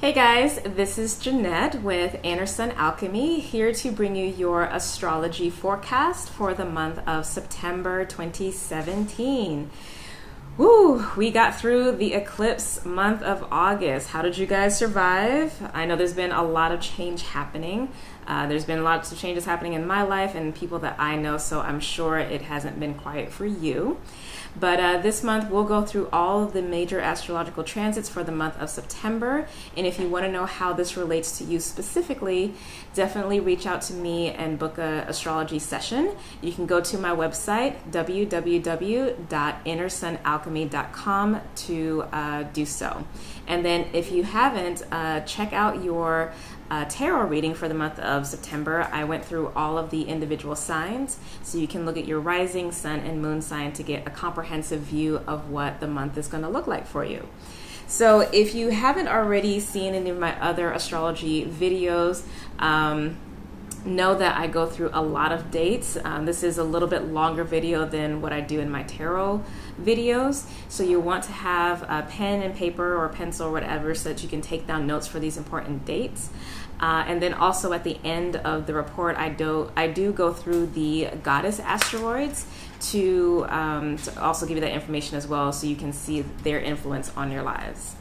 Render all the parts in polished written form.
Hey guys, this is Jeanette with Alchemy, here to bring you your astrology forecast for the month of September 2017. Woo! We got through the eclipse month of August. How did you guys survive? I know there's been a lot of change happening. There's been lots of changes happening in my life and people that I know, so I'm sure it hasn't been quiet for you. But this month we'll go through all of the major astrological transits for the month of September. And if you want to know how this relates to you specifically, definitely reach out to me and book an astrology session. You can go to my website, www.innersunalchemy.com, to do so. And then if you haven't, check out your tarot reading for the month of September. I went through all of the individual signs, so you can look at your rising, sun, and moon sign to get a comprehensive view of what the month is going to look like for you. So if you haven't already seen any of my other astrology videos, know that I go through a lot of dates. This is a little bit longer video than what I do in my tarot videos. So you want to have a pen and paper or pencil or whatever so that you can take down notes for these important dates. And then also at the end of the report, I do go through the goddess asteroids to also give you that information as well, so you can see their influence on your lives.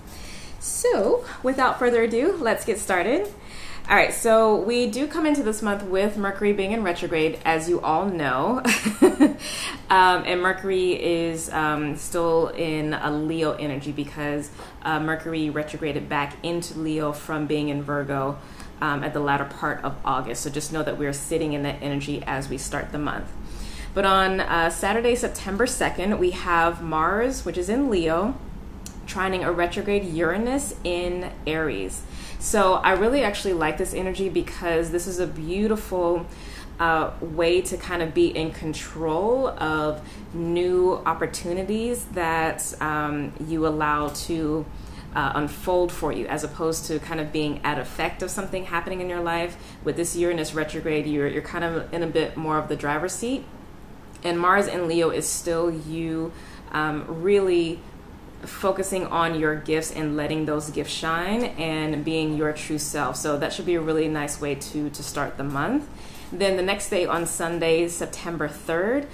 So without further ado, let's get started. All right, so we do come into this month with Mercury being in retrograde, as you all know. And Mercury is still in a Leo energy because Mercury retrograded back into Leo from being in Virgo at the latter part of August. So just know that we're sitting in that energy as we start the month. But on Saturday, September 2nd, we have Mars, which is in Leo, trining a retrograde Uranus in Aries. So I really actually like this energy because this is a beautiful way to kind of be in control of new opportunities that you allow to unfold for you, as opposed to kind of being at effect of something happening in your life. With this Uranus retrograde, you're kind of in a bit more of the driver's seat. And Mars in Leo is still you really focusing on your gifts and letting those gifts shine and being your true self. So that should be a really nice way to start the month. Then the next day, on Sunday, September 3rd,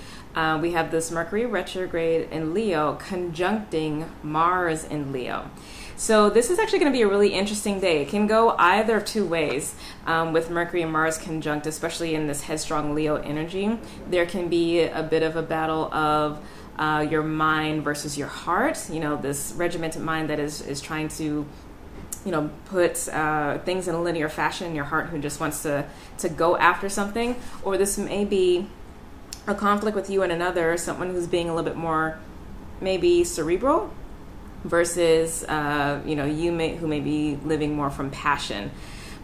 we have this Mercury retrograde in Leo conjuncting Mars in Leo. So this is actually going to be a really interesting day. It can go either of two ways with Mercury and Mars conjunct, especially in this headstrong Leo energy. There can be a bit of a battle of your mind versus your heart. You know, this regimented mind that is trying to, put things in a linear fashion, in your heart who just wants to go after something. Or this may be a conflict with you and another, someone who's being a little bit more maybe cerebral versus who may be living more from passion.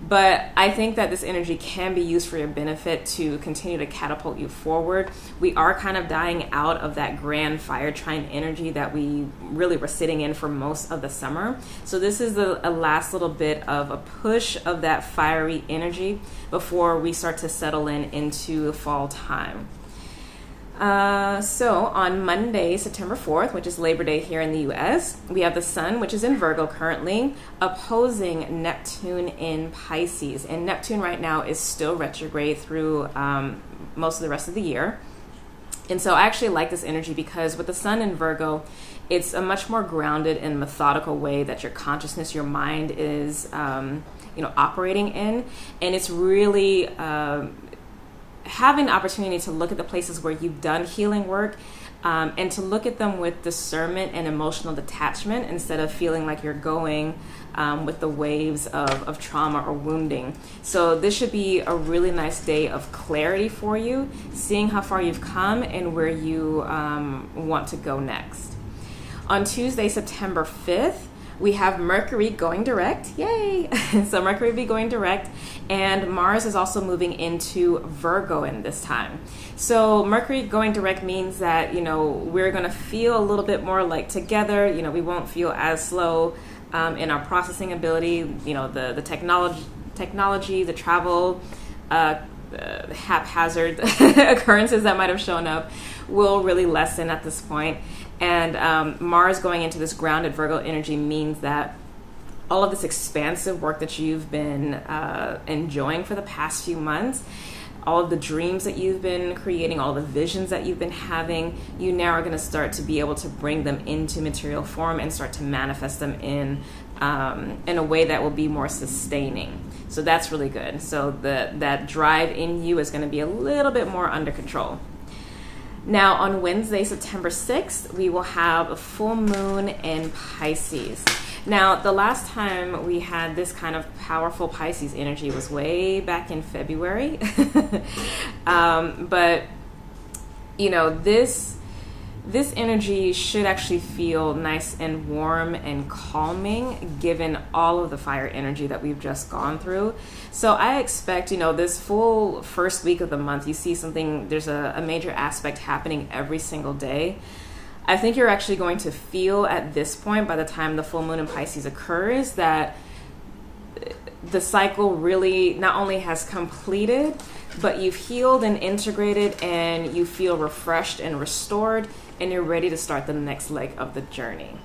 But I think that this energy can be used for your benefit to continue to catapult you forward. We are kind of dying out of that grand fire trine energy that we really were sitting in for most of the summer. So this is a last little bit of a push of that fiery energy before we start to settle into fall time. So on Monday, September 4th, which is Labor Day here in the US, we have the Sun, which is in Virgo currently, opposing Neptune in Pisces. And Neptune right now is still retrograde through most of the rest of the year. And so I actually like this energy because with the Sun in Virgo, it's a much more grounded and methodical way that your consciousness, your mind is, operating in. And it's really having the opportunity to look at the places where you've done healing work and to look at them with discernment and emotional detachment instead of feeling like you're going with the waves of trauma or wounding. So this should be a really nice day of clarity for you, seeing how far you've come and where you want to go next. On Tuesday, September 5th, we have Mercury going direct. Yay! So Mercury will be going direct, and Mars is also moving into Virgo in this time. So Mercury going direct means that, we're going to feel a little bit more like together. We won't feel as slow in our processing ability. The technology, the travel, haphazard occurrences that might have shown up will really lessen at this point. And Mars going into this grounded Virgo energy means that all of this expansive work that you've been enjoying for the past few months, all of the dreams that you've been creating, all the visions that you've been having, you now are going to start to be able to bring them into material form and start to manifest them in a way that will be more sustaining. So that's really good. So that drive in you is going to be a little bit more under control. Now on Wednesday, September 6th, we will have a full moon in Pisces. Now, the last time we had this kind of powerful Pisces energy was way back in February. But, you know, this energy should actually feel nice and warm and calming given all of the fire energy that we've just gone through. So I expect, you know, this full first week of the month, you see something, there's a major aspect happening every single day. I think you're actually going to feel at this point, by the time the full moon in Pisces occurs, that the cycle really not only has completed, but you've healed and integrated, and you feel refreshed and restored, and you're ready to start the next leg of the journey.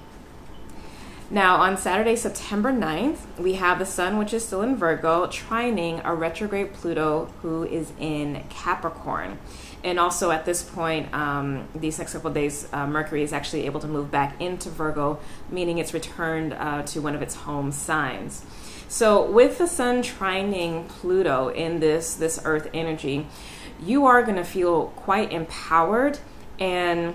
Now, on Saturday, September 9th, we have the sun, which is still in Virgo, trining a retrograde Pluto, who is in Capricorn. And also at this point, these next couple of days, Mercury is actually able to move back into Virgo, meaning it's returned to one of its home signs. So with the sun trining Pluto in this earth energy, you are going to feel quite empowered, and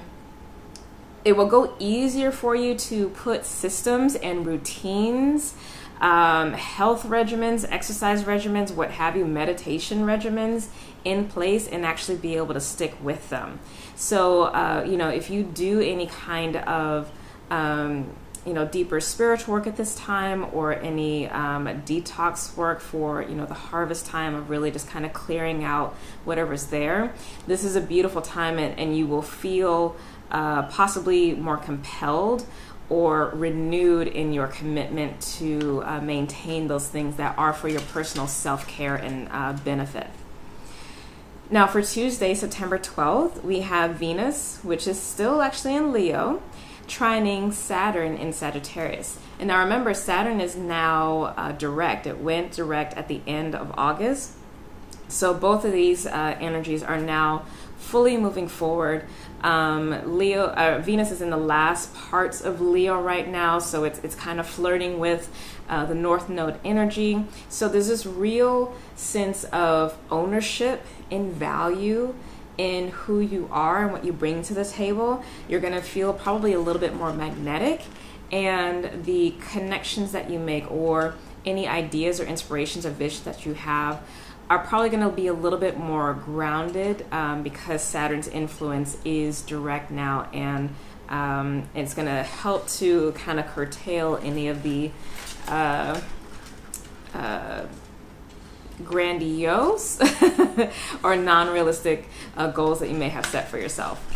it will go easier for you to put systems and routines, health regimens, exercise regimens, what have you, meditation regimens in place, and actually be able to stick with them. So, you know, if you do any kind of, you know, deeper spiritual work at this time, or any detox work for, you know, the harvest time of really just kind of clearing out whatever's there, this is a beautiful time, and you will feel possibly more compelled or renewed in your commitment to maintain those things that are for your personal self-care and benefit. Now for Tuesday, September 12th, we have Venus, which is still actually in Leo, trining Saturn in Sagittarius. And now remember, Saturn is now direct. It went direct at the end of August. So both of these energies are now fully moving forward. Venus is in the last parts of Leo right now, so it's kind of flirting with the North Node energy. So there's this real sense of ownership and value in who you are and what you bring to the table. You're going to feel probably a little bit more magnetic, and the connections that you make, or any ideas or inspirations or visions that you have, are probably going to be a little bit more grounded, because Saturn's influence is direct now, and it's going to help to kind of curtail any of the grandiose or non-realistic goals that you may have set for yourself.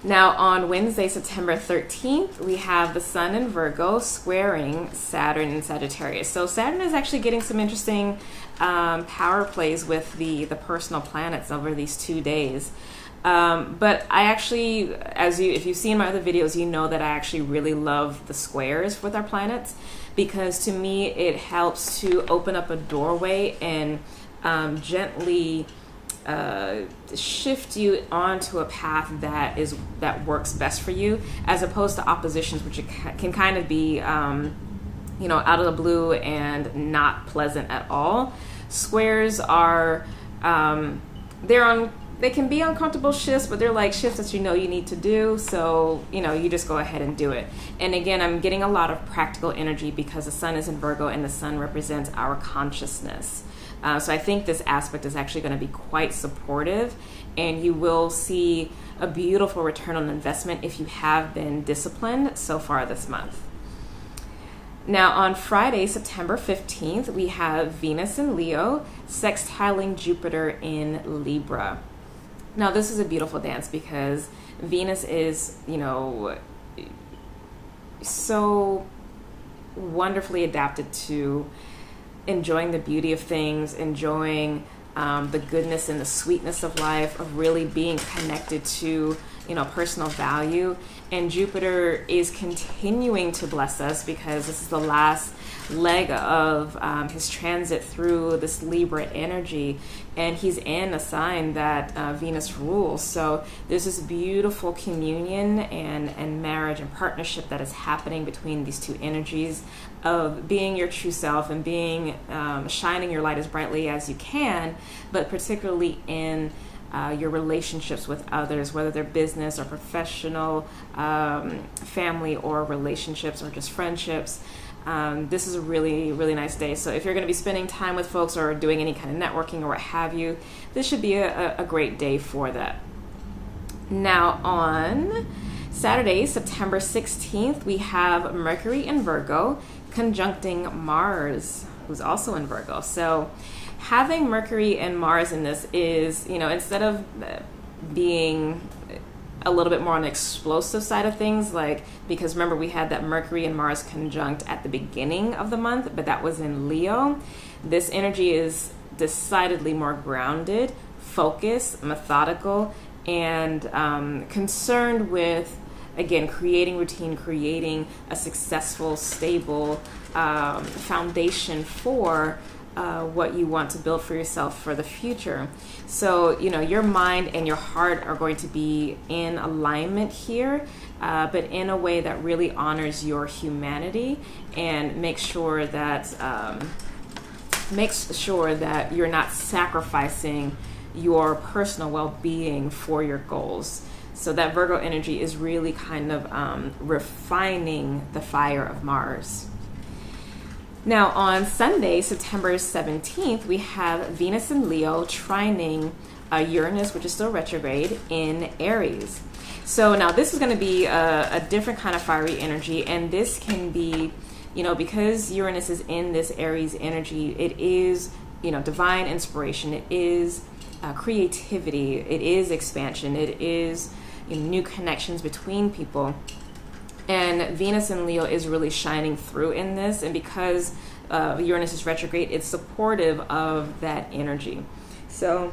Now on Wednesday, September 13th, we have the sun in Virgo squaring Saturn in Sagittarius. So Saturn is actually getting some interesting power plays with the personal planets over these 2 days. But I actually, if you've seen my other videos, you know that I actually really love the squares with our planets, because to me it helps to open up a doorway and gently shift you onto a path that works best for you, as opposed to oppositions, which can kind of be you know, out of the blue and not pleasant at all. Squares are they can be uncomfortable shifts, but they're like shifts that you know you need to do, so you know, you just go ahead and do it. And again, I'm getting a lot of practical energy because the sun is in Virgo, and the sun represents our consciousness. So I think this aspect is actually going to be quite supportive, and you will see a beautiful return on investment if you have been disciplined so far this month. Now on Friday, September 15th, we have Venus in Leo sextiling Jupiter in Libra. Now this is a beautiful dance, because Venus is, you know, so wonderfully adapted to enjoying the beauty of things, enjoying the goodness and the sweetness of life, of really being connected to personal value. And Jupiter is continuing to bless us because this is the last leg of his transit through this Libra energy, and he's in a sign that Venus rules. So there's this beautiful communion and marriage and partnership that is happening between these two energies of being your true self and being shining your light as brightly as you can, but particularly in your relationships with others, whether they're business or professional, family or relationships or just friendships. This is a really, really nice day. So if you're going to be spending time with folks or doing any kind of networking or what have you, this should be a great day for that. Now on Saturday, September 16th, we have Mercury in Virgo conjuncting Mars, who's also in Virgo. So having Mercury and Mars in this is, instead of being a little bit more on the explosive side of things, because remember we had that Mercury and Mars conjunct at the beginning of the month, but that was in Leo. This energy is decidedly more grounded, focused, methodical, and concerned with, again, creating routine, creating a successful, stable foundation for what you want to build for yourself for the future. So, your mind and your heart are going to be in alignment here, but in a way that really honors your humanity and makes sure that you're not sacrificing your personal well-being for your goals. So that Virgo energy is really kind of refining the fire of Mars. Now on Sunday, September 17th, we have Venus in Leo trining Uranus, which is still retrograde, in Aries. So now this is going to be a different kind of fiery energy, and this can be, because Uranus is in this Aries energy, it is, divine inspiration, it is creativity, it is expansion, it is new connections between people. And Venus in Leo is really shining through in this, and because Uranus is retrograde, it's supportive of that energy. So,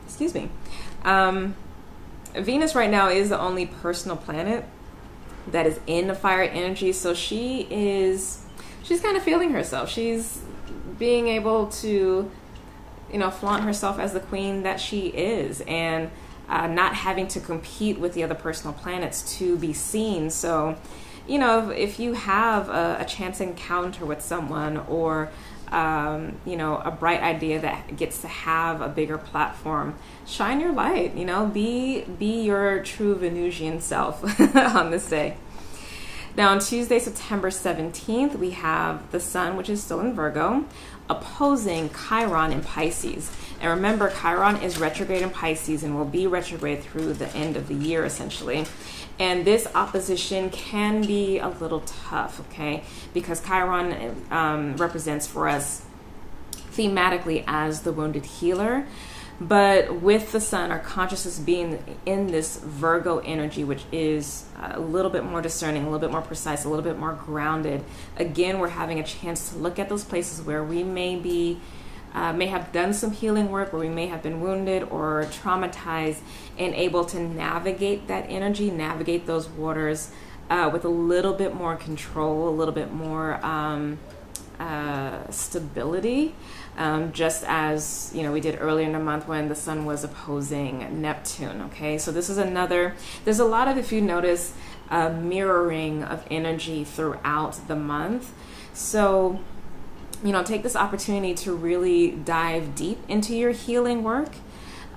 excuse me. Venus right now is the only personal planet that is in the fire energy, so she's kind of feeling herself. She's being able to, flaunt herself as the queen that she is, and not having to compete with the other personal planets to be seen. So, if you have a chance encounter with someone, or a bright idea that gets to have a bigger platform, shine your light. Be your true Venusian self on this day. Now on Tuesday, September 17th, we have the Sun, which is still in Virgo, opposing Chiron in Pisces. And remember, Chiron is retrograde in Pisces and will be retrograde through the end of the year, essentially. And this opposition can be a little tough, okay? Because Chiron represents for us thematically as the wounded healer. But with the Sun, our consciousness being in this Virgo energy, which is a little bit more discerning, a little bit more precise, a little bit more grounded, again, we're having a chance to look at those places where we may have done some healing work, where we may have been wounded or traumatized, and able to navigate that energy, navigate those waters with a little bit more control, a little bit more stability, just as we did earlier in the month when the Sun was opposing Neptune. Okay, so this is there's a lot of, if you notice, mirroring of energy throughout the month. So take this opportunity to really dive deep into your healing work.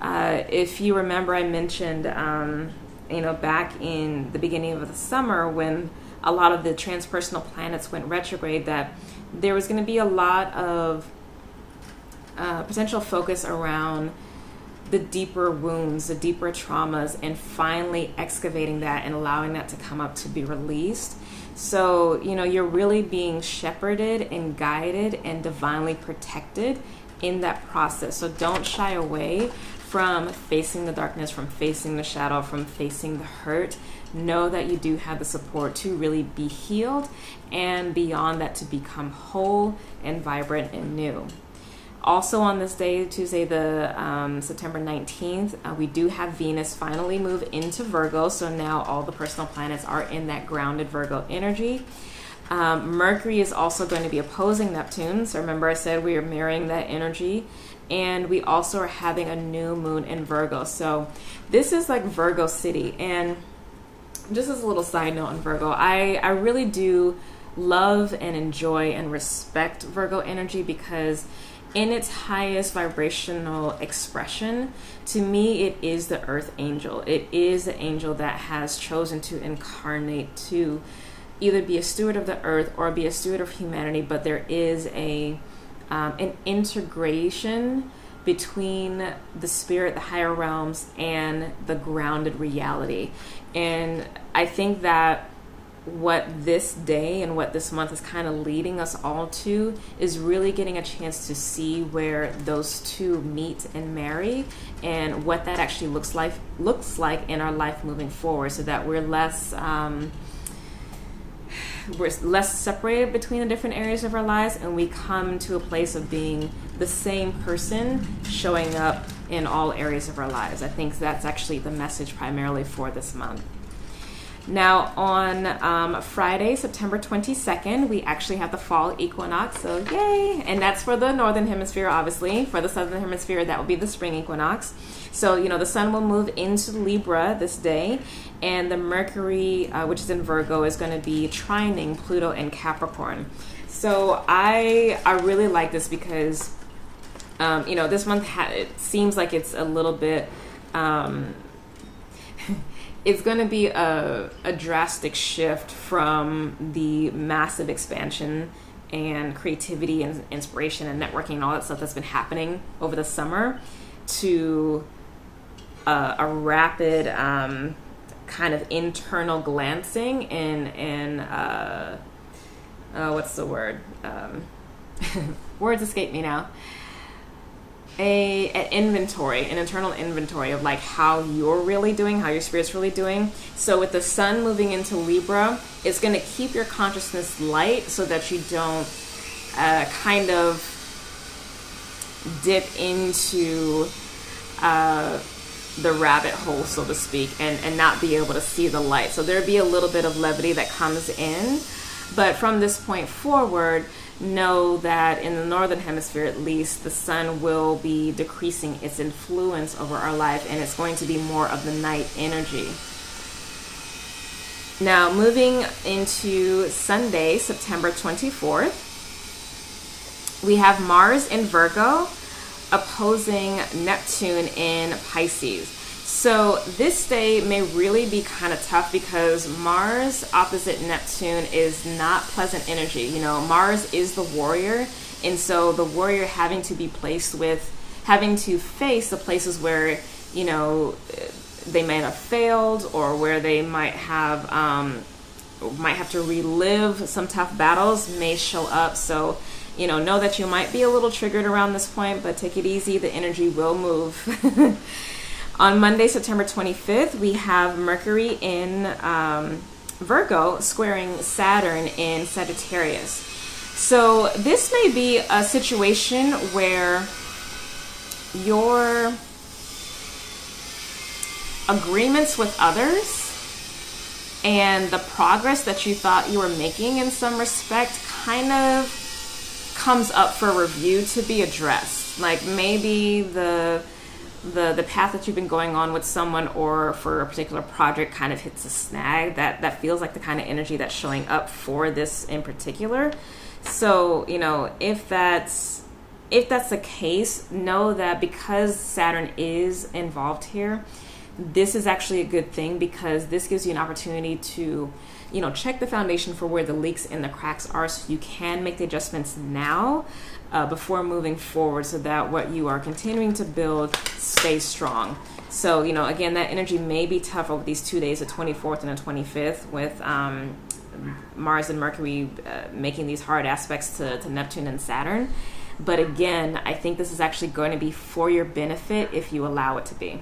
If you remember, I mentioned back in the beginning of the summer when a lot of the transpersonal planets went retrograde, that there was going to be a lot of potential focus around the deeper wounds, the deeper traumas, and finally excavating that and allowing that to come up to be released. So, you're really being shepherded and guided and divinely protected in that process. So don't shy away from facing the darkness, from facing the shadow, from facing the hurt. Know that you do have the support to really be healed, and beyond that, to become whole and vibrant and new. Also on this day, Tuesday, the September 19th, we do have Venus finally move into Virgo. So now all the personal planets are in that grounded Virgo energy. Mercury is also going to be opposing Neptune. So remember I said we are mirroring that energy. And we also are having a new moon in Virgo. So this is like Virgo city. And just as a little side note on Virgo, I really do love and enjoy and respect Virgo energy, because in its highest vibrational expression, to me, it is the earth angel. It is the angel that has chosen to incarnate to either be a steward of the earth or be a steward of humanity, but there is an integration between the spirit, the higher realms, and the grounded reality. And I think that what this day and what this month is kind of leading us all to is really getting a chance to see where those two meet and marry, and what that actually looks like in our life moving forward, so that we're less separated between the different areas of our lives, and we come to a place of being the same person showing up in all areas of our lives. I think that's actually the message primarily for this month. Now on Friday, September 22nd, we actually have the Fall Equinox, so yay! And that's for the Northern Hemisphere, obviously. For the Southern Hemisphere, that will be the Spring Equinox. So, the sun will move into Libra this day, and the Mercury, which is in Virgo, is going to be trining Pluto and Capricorn. So I really like this because, this month it seems like it's a little bit... it's going to be a drastic shift from the massive expansion and creativity and inspiration and networking and all that stuff that's been happening over the summer to a rapid kind of internal glancing and what's the word? Words escape me now. An internal inventory of like how you're really doing, how your spirit's really doing. So with the sun moving into Libra, it's going to keep your consciousness light so that you don't kind of dip into the rabbit hole, so to speak, and not be able to see the light. So there'll be a little bit of levity that comes in. But from this point forward, know that in the Northern Hemisphere, at least, the sun will be decreasing its influence over our life, and it's going to be more of the night energy. Now, moving into Sunday, September 24th, we have Mars in Virgo opposing Neptune in Pisces. So this day may really be kind of tough because Mars opposite Neptune is not pleasant energy. Mars is the warrior, and so the warrior having to face the places where, they may have failed, or where they might have to relive some tough battles may show up. So, know that you might be a little triggered around this point, but take it easy. The energy will move. On Monday, September 25th, we have Mercury in Virgo squaring Saturn in Sagittarius. So this may be a situation where your agreements with others and the progress that you thought you were making in some respect kind of comes up for review to be addressed. Like maybe the path that you've been going on with someone or for a particular project kind of hits a snag that feels like the kind of energy that's showing up for this in particular. So, if that's the case, know that because Saturn is involved here, this is actually a good thing, because this gives you an opportunity to, check the foundation for where the leaks and the cracks are, so you can make the adjustments now before moving forward, so that what you are continuing to build stays strong. So, again, that energy may be tough over these 2 days, the 24th and the 25th, with Mars and Mercury making these hard aspects to Neptune and Saturn. But again, I think this is actually going to be for your benefit if you allow it to be.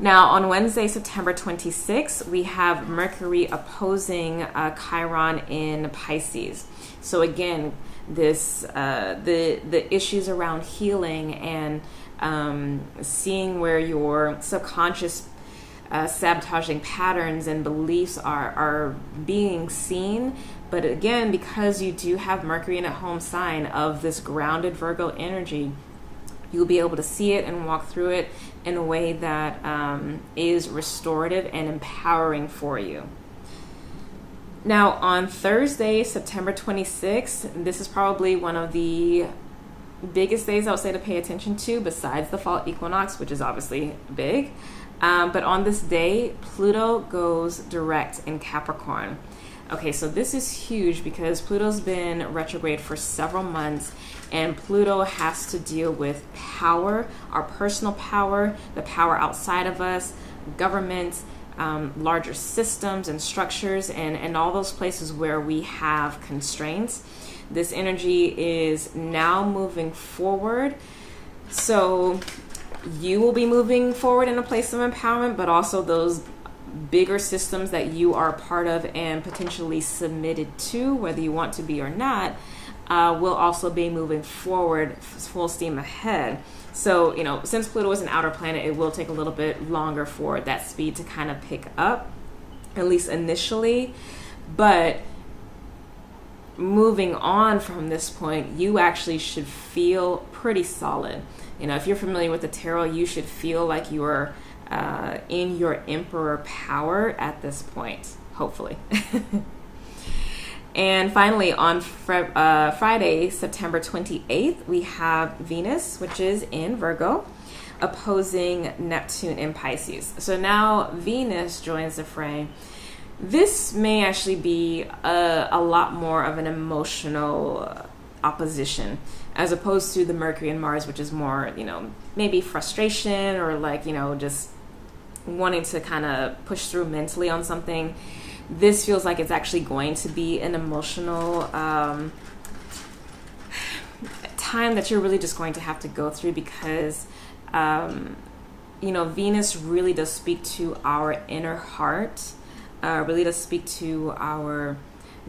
Now, on Wednesday, September 26th, we have Mercury opposing Chiron in Pisces. So again, this the issues around healing and seeing where your subconscious sabotaging patterns and beliefs are being seen. But again, because you do have Mercury in a home sign of this grounded Virgo energy, you'll be able to see it and walk through it in a way that is restorative and empowering for you. Now, on Thursday, September 26th, this is probably one of the biggest days I would say to pay attention to, besides the fall equinox, which is obviously big. But on this day, Pluto goes direct in Capricorn. Okay, so this is huge because Pluto's been retrograde for several months, and Pluto has to deal with power, our personal power, the power outside of us, government, larger systems and structures, and all those places where we have constraints. This energy is now moving forward. So you will be moving forward in a place of empowerment, but also those bigger systems that you are a part of and potentially submitted to, whether you want to be or not, will also be moving forward full steam ahead. So, you know, since Pluto is an outer planet, it will take a little bit longer for that speed to kind of pick up, at least initially. But moving on from this point, you actually should feel pretty solid. You know, if you're familiar with the tarot, you should feel like you are in your emperor power at this point, hopefully. And finally, on Friday, September 28th, we have Venus, which is in Virgo, opposing Neptune in Pisces. So now Venus joins the fray. This may actually be a lot more of an emotional opposition, as opposed to the Mercury and Mars, which is more, you know, maybe frustration or like, you know, just wanting to kind of push through mentally on something. This feels like it's actually going to be an emotional time that you're really just going to have to go through because, you know, Venus really does speak to our inner heart, really does speak to our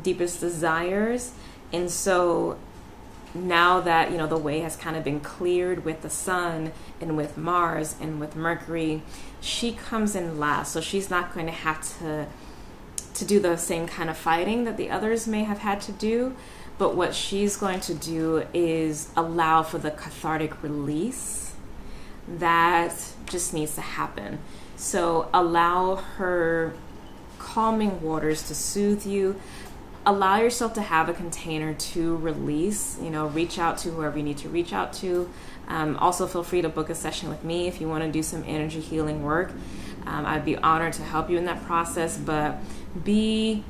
deepest desires. And so now that, you know, the way has kind of been cleared with the sun and with Mars and with Mercury, she comes in last. So she's not going to have to do the same kind of fighting that the others may have had to do. But what she's going to do is allow for the cathartic release that just needs to happen. So allow her calming waters to soothe you. Allow yourself to have a container to release, you know, reach out to whoever you need to reach out to. Also feel free to book a session with me if you want to do some energy healing work. I'd be honored to help you in that process, but be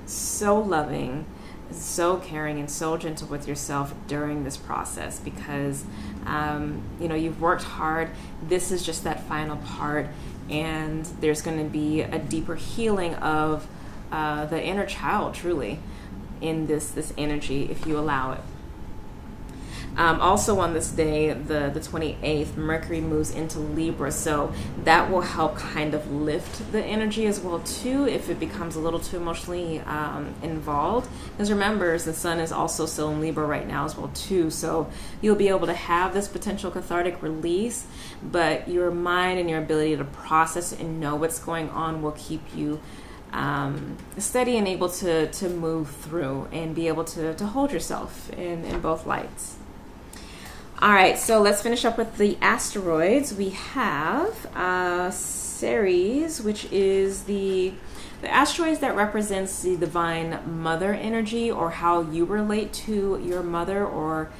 so loving, so caring, and so gentle with yourself during this process because, you know, you've worked hard. This is just that final part, and there's going to be a deeper healing of the inner child, truly, in this energy, if you allow it. Also on this day, the 28th, Mercury moves into Libra, so that will help kind of lift the energy as well too if it becomes a little too emotionally involved. Because remember, the sun is also still in Libra right now as well too, so you'll be able to have this potential cathartic release, but your mind and your ability to process and know what's going on will keep you steady and able to move through and be able to hold yourself in both lights. All right, so let's finish up with the asteroids. We have Ceres, which is the asteroids that represents the divine mother energy, or how you relate to your mother, or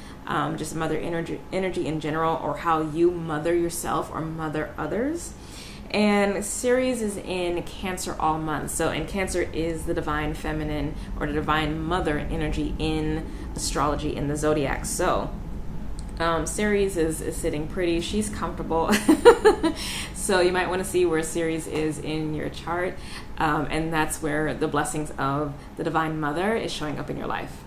just mother energy in general, or how you mother yourself or mother others. And Ceres is in Cancer all month. So, and Cancer is the divine feminine or the divine mother energy in astrology in the zodiac. So Ceres is sitting pretty. She's comfortable. So you might want to see where Ceres is in your chart. And that's where the blessings of the divine mother is showing up in your life.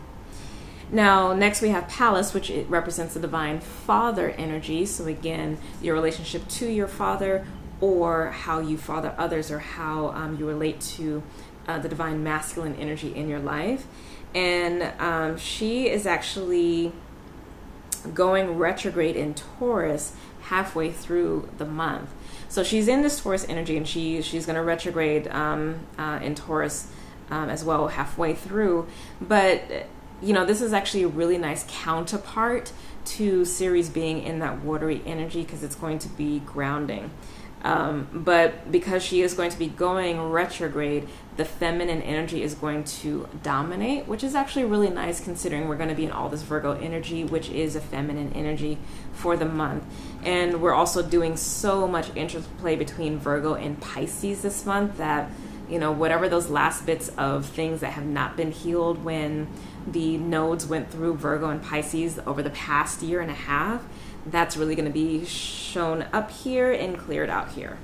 Now, next we have Pallas, which it represents the divine father energy. So again, your relationship to your father, or how you father others, or how you relate to the divine masculine energy in your life. And she is actually going retrograde in Taurus halfway through the month. So she's in this Taurus energy, and she's going to retrograde in Taurus as well halfway through. But this is actually a really nice counterpart to Ceres being in that watery energy, because it's going to be grounding. But because she is going to be going retrograde, the feminine energy is going to dominate, which is actually really nice considering we're going to be in all this Virgo energy, which is a feminine energy for the month. And we're also doing so much interplay between Virgo and Pisces this month that, whatever those last bits of things that have not been healed when the nodes went through Virgo and Pisces over the past year and a half, that's really going to be shown up here and cleared out here.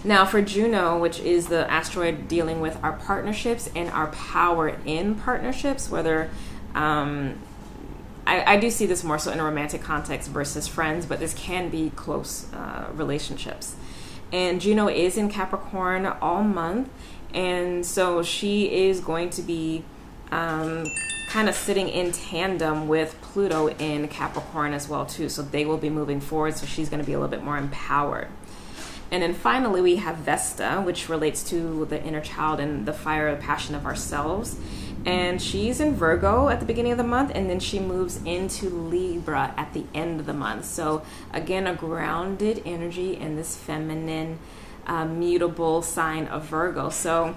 Now for Juno, which is the asteroid dealing with our partnerships and our power in partnerships, whether I do see this more so in a romantic context versus friends, but this can be close relationships. And Juno is in Capricorn all month, and so she is going to be kind of sitting in tandem with Pluto in Capricorn as well too. So they will be moving forward, so she's going to be a little bit more empowered. And then finally we have Vesta, which relates to the inner child and the fire, the passion of ourselves. And she's in Virgo at the beginning of the month, and then she moves into Libra at the end of the month. So again, a grounded energy in this feminine, mutable sign of Virgo. So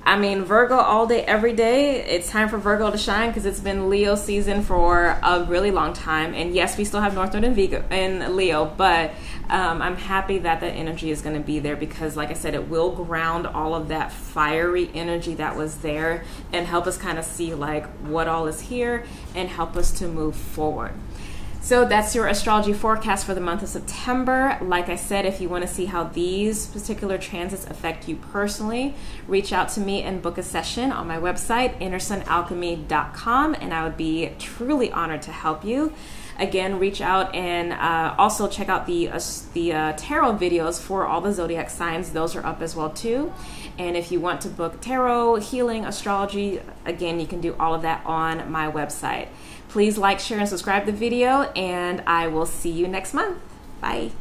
Virgo all day, every day. It's time for Virgo to shine, because it's been Leo season for a really long time. And yes, we still have North Node in Leo, but I'm happy that that energy is going to be there, because like I said, it will ground all of that fiery energy that was there and help us kind of see like what all is here and help us to move forward. So that's your astrology forecast for the month of September. Like I said, if you want to see how these particular transits affect you personally, reach out to me and book a session on my website, innersunalchemy.com, and I would be truly honored to help you. Again, reach out and also check out the tarot videos for all the zodiac signs. Those are up as well too. And if you want to book tarot, healing, astrology, again, you can do all of that on my website. Please like, share, and subscribe the video, and I will see you next month. Bye.